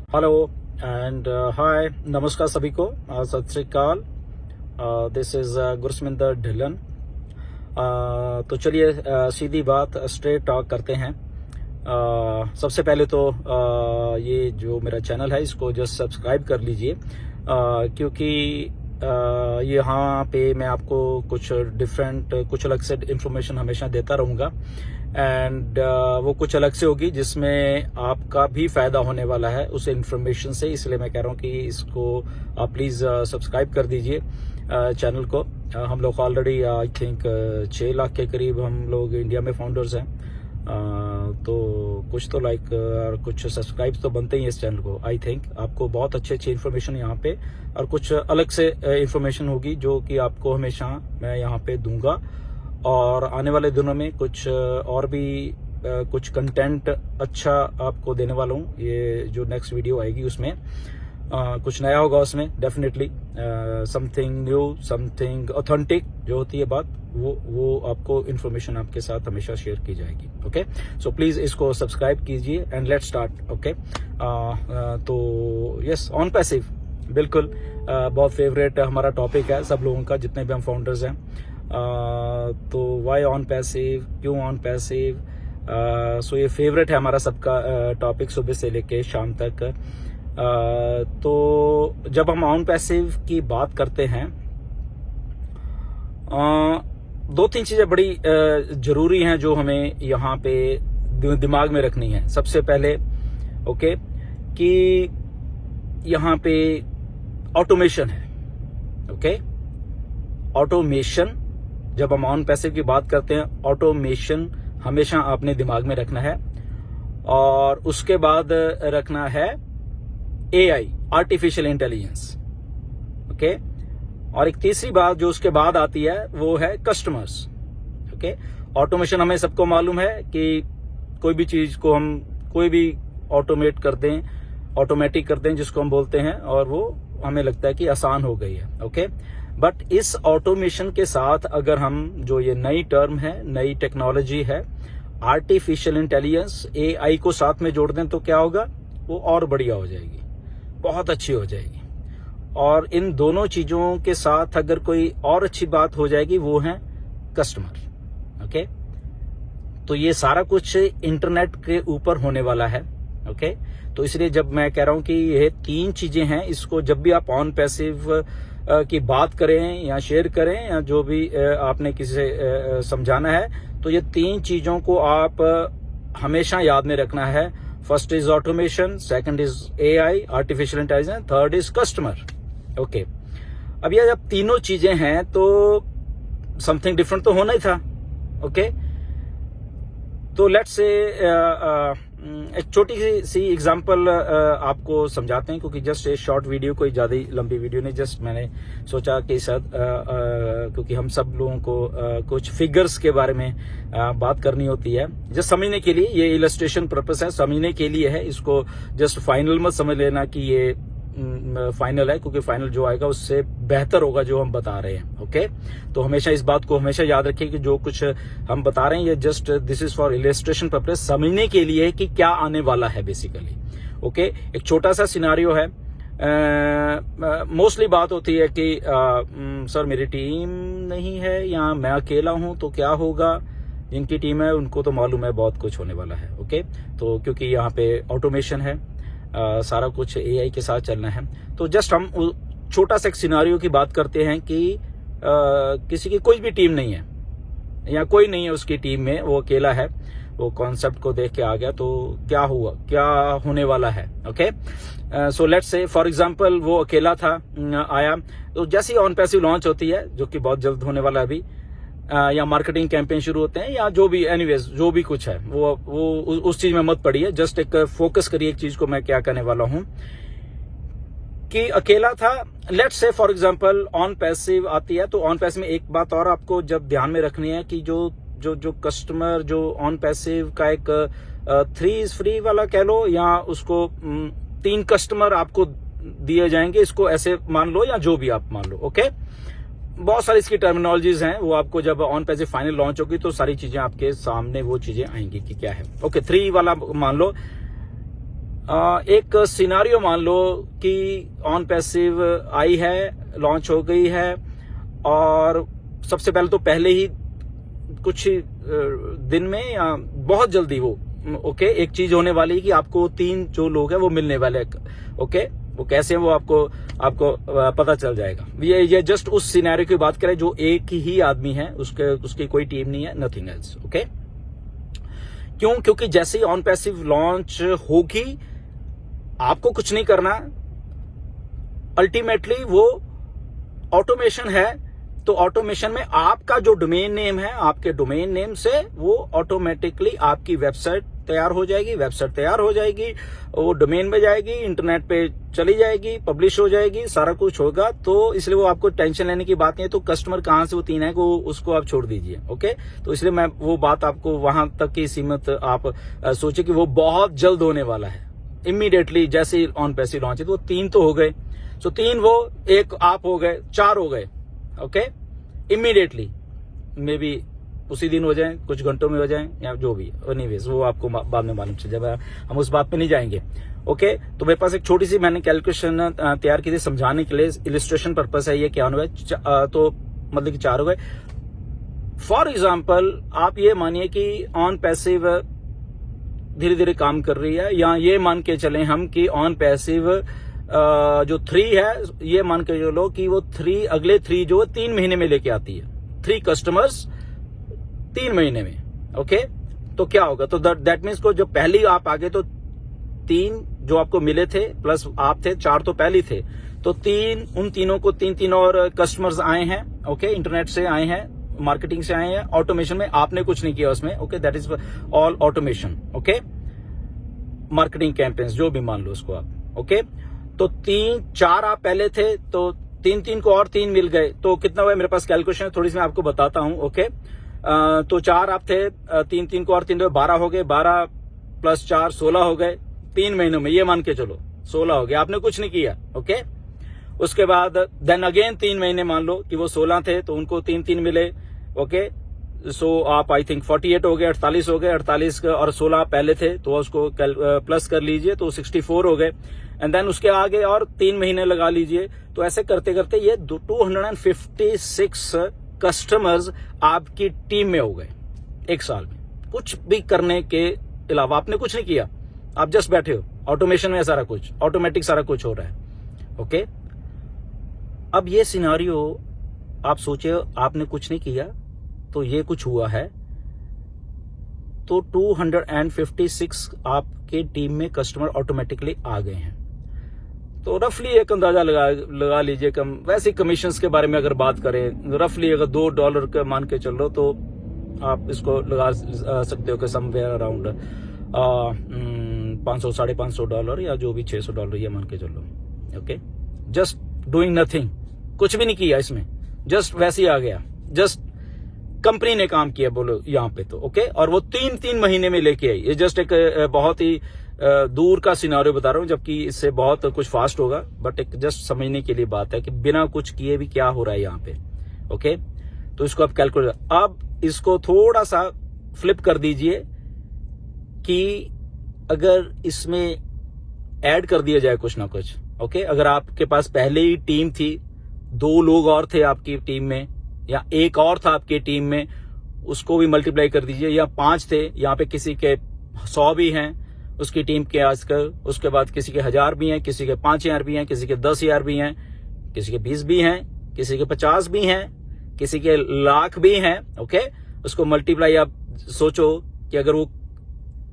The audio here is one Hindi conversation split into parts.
हेलो एंड हाय, नमस्कार सभी को, सत श्री अकाल। This is Gursaminder Dhillon. तो चलिए सीधी बात, स्ट्रेट टॉक करते हैं। सबसे पहले तो ये जो मेरा चैनल है इसको जस्ट सब्सक्राइब कर लीजिए, क्योंकि यहाँ पे मैं आपको कुछ डिफरेंट, कुछ अलग से इंफॉर्मेशन हमेशा देता रहूँगा एंड वो कुछ अलग से होगी जिसमें आपका भी फायदा होने वाला है उस इंफॉर्मेशन से। इसलिए मैं कह रहा हूँ कि इसको आप प्लीज़ सब्सक्राइब कर दीजिए चैनल को। हम लोग ऑलरेडी आई थिंक 6 लाख के करीब हम लोग इंडिया में फाउंडर्स हैं। तो कुछ तो लाइक कुछ सब्सक्राइब तो बनते ही हैं इस चैनल को। आई थिंक आपको बहुत अच्छी इन्फॉर्मेशन यहाँ पे और कुछ अलग से इन्फॉर्मेशन होगी जो कि आपको हमेशा मैं यहाँ पे दूंगा। और आने वाले दिनों में कुछ और भी कुछ कंटेंट अच्छा आपको देने वाला हूँ। ये जो नेक्स्ट वीडियो आएगी उसमें कुछ नया होगा, उसमें definitely something new, something authentic जो होती है बात, वो आपको इन्फॉर्मेशन आपके साथ हमेशा शेयर की जाएगी। ओके, सो प्लीज इसको सब्सक्राइब कीजिए एंड लेट्स स्टार्ट। ओके, तो यस, ऑन पैसिव बिल्कुल बहुत फेवरेट हमारा टॉपिक है सब लोगों का, जितने भी हम फाउंडर्स हैं। तो वाई ऑन पैसिव, क्यों ऑन पैसिव, सो ये फेवरेट है हमारा सबका टॉपिक सुबह से लेके शाम तक। तो जब हम ऑन पैसिव की बात करते हैं, 2-3 चीजें बड़ी जरूरी हैं जो हमें यहाँ पे दिमाग में रखनी है। सबसे पहले ओके कि यहाँ पे ऑटोमेशन है। ओके, ऑटोमेशन, जब हम ऑन पैसिव की बात करते हैं, ऑटोमेशन हमेशा आपने दिमाग में रखना है। और उसके बाद रखना है एआई, आर्टिफिशियल इंटेलिजेंस। ओके, और एक तीसरी बात जो उसके बाद आती है वो है कस्टमर्स। ओके, ऑटोमेशन हमें सबको मालूम है कि कोई भी चीज को हम कोई भी ऑटोमेट कर दें, ऑटोमेटिक कर दें जिसको हम बोलते हैं, और वो हमें लगता है कि आसान हो गई है। ओके, बट इस ऑटोमेशन के साथ अगर हम, जो ये नई टर्म है, नई टेक्नोलॉजी है, आर्टिफिशियल इंटेलिजेंस, एआई को साथ में जोड़ दें तो क्या होगा, वो और बढ़िया हो जाएगी, बहुत अच्छी हो जाएगी। और इन दोनों चीजों के साथ अगर कोई और अच्छी बात हो जाएगी वो है कस्टमर। ओके, तो ये सारा कुछ इंटरनेट के ऊपर होने वाला है। ओके, तो इसलिए जब मैं कह रहा हूं कि ये 3 चीजें हैं, इसको जब भी आप ऑन पैसिव की बात करें या शेयर करें या जो भी आपने किसी से समझाना है, तो ये 3 चीजों को आप हमेशा याद में रखना है। First is automation, second is AI, artificial intelligence, third is customer. Okay, अब ये जब तीनों चीजें हैं तो समथिंग डिफरेंट तो होना ही था। ओके, तो लेट्स से एक छोटी सी एग्जांपल आपको समझाते हैं, क्योंकि जस्ट ये शॉर्ट वीडियो, कोई ज्यादा लंबी वीडियो नहीं, जस्ट मैंने सोचा कि शायद क्योंकि हम सब लोगों को कुछ फिगर्स के बारे में बात करनी होती है, जस्ट समझने के लिए, ये इलस्ट्रेशन पर्पस है, समझने के लिए है। इसको जस्ट फाइनल मत समझ लेना कि ये फाइनल है, क्योंकि फाइनल जो आएगा उससे बेहतर होगा जो हम बता रहे हैं। ओके, तो हमेशा इस बात को हमेशा याद रखिए कि जो कुछ हम बता रहे हैं ये just this is for illustration purpose, समझने के लिए कि क्या आने वाला है बेसिकली। ओके, एक छोटा सा सिनारियो है। मोस्टली बात होती है कि सर मेरी टीम नहीं है या मैं अकेला हूं तो क्या होगा। जिनकी टीम है उनको तो मालूम है बहुत कुछ होने वाला है। ओके, तो क्योंकि यहाँ पे ऑटोमेशन है, सारा कुछ एआई के साथ चलना है, तो जस्ट हम छोटा सा एक सिनारियो की बात करते हैं कि किसी की कोई भी टीम नहीं है या कोई नहीं है उसकी टीम में, वो अकेला है, वो कॉन्सेप्ट को देख के आ गया, तो क्या हुआ, क्या होने वाला है। Okay, so let's say for example वो अकेला था, आया, तो जैसे ही ऑन पैसिव लॉन्च होती है, जो कि बहुत जल्द होने वाला है अभी, या मार्केटिंग कैंपेन शुरू होते हैं या जो भी, एनीवेज जो भी कुछ है, वो उस चीज में मत पड़िए, जस्ट एक फोकस करिए एक चीज को मैं क्या करने वाला हूं कि अकेला था। Let's say for example on passive आती है, तो ऑन पैसिव में एक बात और आपको जब ध्यान में रखनी है कि जो कस्टमर, जो ऑन पैसिव का एक 3 इज फ्री वाला कह लो, या उसको 3 कस्टमर आपको दिए जाएंगे, इसको ऐसे मान लो या जो भी आप मान लो। ओके, बहुत सारी इसकी टर्मिनोलॉजीज हैं, वो आपको जब ऑन पैसिव फाइनल लॉन्च होगी तो सारी चीजें आपके सामने वो चीजें आएंगी कि क्या है। ओके, 3 वाला मान लो, एक सिनारियो मान लो कि ऑन पैसिव आई है, लॉन्च हो गई है, और सबसे पहले तो पहले ही कुछ दिन में या बहुत जल्दी वो ओके एक चीज होने वाली है कि आपको 3 जो लोग हैं वो मिलने वाले हैं। ओके, वो कैसे हैं वो आपको पता चल जाएगा। ये जस्ट उस सिनेरियो की बात करें जो एक ही आदमी है, उसकी कोई टीम नहीं है, नथिंग एल्स। ओके, क्योंकि जैसे ही ऑन पैसिव लॉन्च होगी आपको कुछ नहीं करना, अल्टीमेटली वो ऑटोमेशन है। तो ऑटोमेशन में आपका जो डोमेन नेम है, आपके डोमेन नेम से वो ऑटोमेटिकली आपकी वेबसाइट तैयार हो जाएगी। वेबसाइट तैयार हो जाएगी, वो डोमेन में जाएगी, इंटरनेट पे चली जाएगी, पब्लिश हो जाएगी, सारा कुछ होगा। तो इसलिए वो आपको टेंशन लेने की बात नहीं है। तो कस्टमर कहां से वो 3 है को उसको आप छोड़ दीजिए। ओके, तो इसलिए मैं वो बात आपको वहां तक की सीमित आप सोचे कि वो बहुत जल्द होने वाला है। इमीडिएटली जैसे ही ऑन पैसिव लॉन्च है तो 3 तो हो गए, सो 3 वो, एक आप हो गए, 4 हो गए। ओके, इमीडिएटली मे बी उसी दिन हो जाए, कुछ घंटों में हो जाए, या जो भी, एनीवेज वो आपको बाद में मालूम चल जाएगा, हम उस बात पे नहीं जाएंगे। ओके, तो मेरे पास एक छोटी सी मैंने कैलकुलेशन तैयार की थी समझाने के लिए, इलिस्ट्रेशन पर्पस है ये। क्या हुआ, तो मतलब कि 4 हो गए। फॉर एग्जाम्पल आप ये मानिए कि ऑन पैसिव धीरे धीरे काम कर रही है, या ये मान के चलें हम कि ऑन पैसिव जो 3 है, ये मान के चलो कि वो 3 अगले 3 जो 3 महीने में लेके आती है, 3 कस्टमर्स 3 महीने में। ओके, तो क्या होगा, तो दैट मीन्स को जब पहली आप आगे तो 3 जो आपको मिले थे प्लस आप थे, 4 तो पहले थे, तो 3 उन तीनों को 3 और कस्टमर्स आए हैं। ओके, इंटरनेट से आए हैं, मार्केटिंग से आए हैं, ऑटोमेशन में आपने कुछ नहीं किया उसमें। Okay, that is all automation. Okay, marketing campaigns जो भी मान लो उसको आप। ओके, तो 4 आप पहले थे, तो 3 को और 3 मिल गए, तो कितना हुआ, मेरे पास कैलकुलेशन थोड़ी सी मैं आपको बताता हूं। ओके, तो 4 आप थे, 3 को और 3 12 हो गए, 12 प्लस 4 16 हो गए 3 महीनों में, ये मान के चलो 16 हो गए, आपने कुछ नहीं किया। ओके, उसके बाद देन अगेन 3 महीने मान लो कि वो 16 थे, तो उनको 3 मिले। ओके, सो आप आई थिंक 48 हो गए, 48 हो गए, 48 और 16 पहले थे, तो उसको प्लस कर लीजिए, तो 64 हो गए। एंड देन उसके आगे और 3 महीने लगा लीजिए, तो ऐसे करते करते ये 256 कस्टमर्स आपकी टीम में हो गए एक साल में, कुछ भी करने के अलावा। आपने कुछ नहीं किया, आप जस्ट बैठे हो, ऑटोमेशन में सारा कुछ ऑटोमेटिक सारा कुछ हो रहा है। ओके, अब ये सिनारियो आप सोचे, आपने कुछ नहीं किया तो ये कुछ हुआ है, तो 256 आपके टीम में कस्टमर ऑटोमेटिकली आ गए हैं। तो रफली एक अंदाजा लगा लीजिए, कम वैसे कमीशंस के बारे में अगर बात करें, रफली अगर $2 का मान के चल लो, तो आप इसको लगा सकते हो कि समवेयर अराउंड $500-550 या जो भी $600 ये मान के चलो। ओके, जस्ट डूइंग नथिंग, कुछ भी नहीं किया इसमें, जस्ट वैसे ही आ गया, जस्ट कंपनी ने काम किया बोलो यहाँ पे तो। ओके, और वो 3 महीने में लेके आई। ये जस्ट एक बहुत ही दूर का सिनारियो बता रहा हूँ, जबकि इससे बहुत कुछ फास्ट होगा, बट एक जस्ट समझने के लिए बात है कि बिना कुछ किए भी क्या हो रहा है यहाँ पे। ओके, तो इसको आप कैलकुलेट, अब इसको थोड़ा सा फ्लिप कर दीजिए कि अगर इसमें ऐड कर दिया जाए कुछ ना कुछ। ओके, अगर आपके पास पहले ही टीम थी, 2 लोग और थे आपकी टीम में, या 1 और था आपकी टीम में, उसको भी मल्टीप्लाई कर दीजिए, या 5 थे, यहाँ पे किसी के 100 भी हैं उसकी टीम के आजकल, उसके बाद किसी के 1000 भी हैं, किसी के 5000 भी हैं, किसी के 10,000 भी हैं, किसी के 20 भी हैं, किसी के 50 भी हैं, किसी के लाख भी हैं। ओके, उसको मल्टीप्लाई आप सोचो कि अगर वो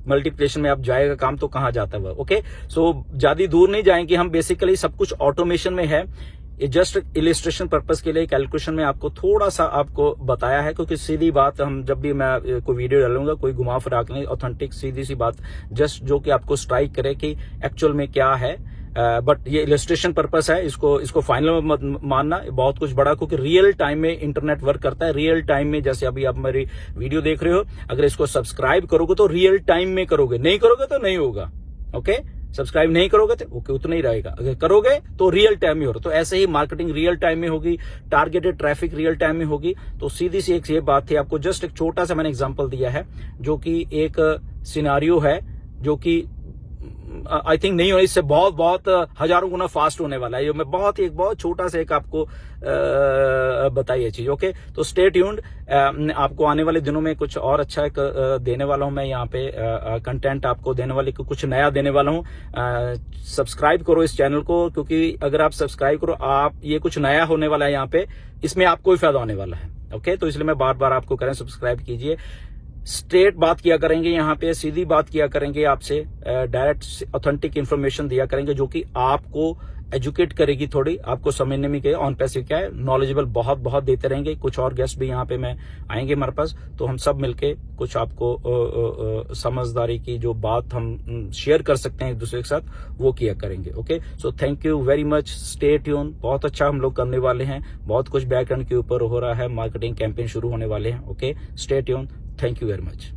मल्टीप्लिकेशन में आप जाएगा काम तो कहां जाता है। ओके, सो ज्यादा दूर नहीं जाएंगे हम, बेसिकली सब कुछ ऑटोमेशन में है। ये जस्ट इलिस्ट्रेशन पर्पस के लिए कैलकुलेशन में आपको थोड़ा सा आपको बताया है, क्योंकि सीधी बात, हम जब भी मैं कोई वीडियो डालूंगा कोई घुमा फिरा के नहीं, ऑथेंटिक सीधी सी बात, जस्ट जो कि आपको स्ट्राइक करे कि एक्चुअल में क्या है। बट ये इलिस्ट्रेशन पर्पस है, इसको फाइनल मत मानना, बहुत कुछ बड़ा, क्योंकि रियल टाइम में इंटरनेट वर्क करता है। रियल टाइम में, जैसे अभी आप मेरी वीडियो देख रहे हो, अगर इसको सब्सक्राइब करोगे तो रियल टाइम में करोगे, नहीं करोगे तो नहीं होगा। ओके, सब्सक्राइब नहीं करोगे तो ओके उतना ही रहेगा, अगर करोगे तो रियल टाइम में हो रहा। तो ऐसे ही मार्केटिंग रियल टाइम में होगी, टारगेटेड ट्रैफिक रियल टाइम में होगी। तो सीधी सी एक ये बात थी, आपको जस्ट एक छोटा सा मैंने एग्जांपल दिया है, जो कि एक सिनारियो है, जो कि आई थिंक नहीं होने, इससे बहुत बहुत हजारों गुना फास्ट होने वाला है। ये मैं बहुत एक बहुत छोटा सा एक आपको बताई ये चीज। ओके, तो स्टे ट्यून्ड, आपको आने वाले दिनों में कुछ और अच्छा एक देने वाला हूं मैं यहाँ पे, कंटेंट आपको देने वाले, कुछ नया देने वाला हूं। सब्सक्राइब करो इस चैनल को, क्योंकि अगर आप सब्सक्राइब करो, आप ये कुछ नया होने वाला है यहाँ पे, इसमें आपको ही फायदा होने वाला है। ओके, तो इसलिए मैं बार बार आपको करें सब्सक्राइब कीजिए। स्ट्रेट बात किया करेंगे यहाँ पे, सीधी बात किया करेंगे आपसे, डायरेक्ट ऑथेंटिक इंफॉर्मेशन दिया करेंगे जो कि आपको एजुकेट करेगी, थोड़ी आपको समझने में क्या ऑन पैसिव क्या है, नॉलेजेबल बहुत बहुत देते रहेंगे। कुछ और गेस्ट भी यहाँ पे मैं आएंगे हमारे पास, तो हम सब मिलके कुछ आपको समझदारी की जो बात हम शेयर कर सकते हैं एक दूसरे के साथ, वो किया करेंगे। Okay, so thank you very much, stay tune. बहुत अच्छा हम लोग करने वाले हैं, बहुत कुछ बैकएंड के ऊपर हो रहा है, मार्केटिंग कैंपेन शुरू होने वाले हैं। Okay, stay tune, thank you very much.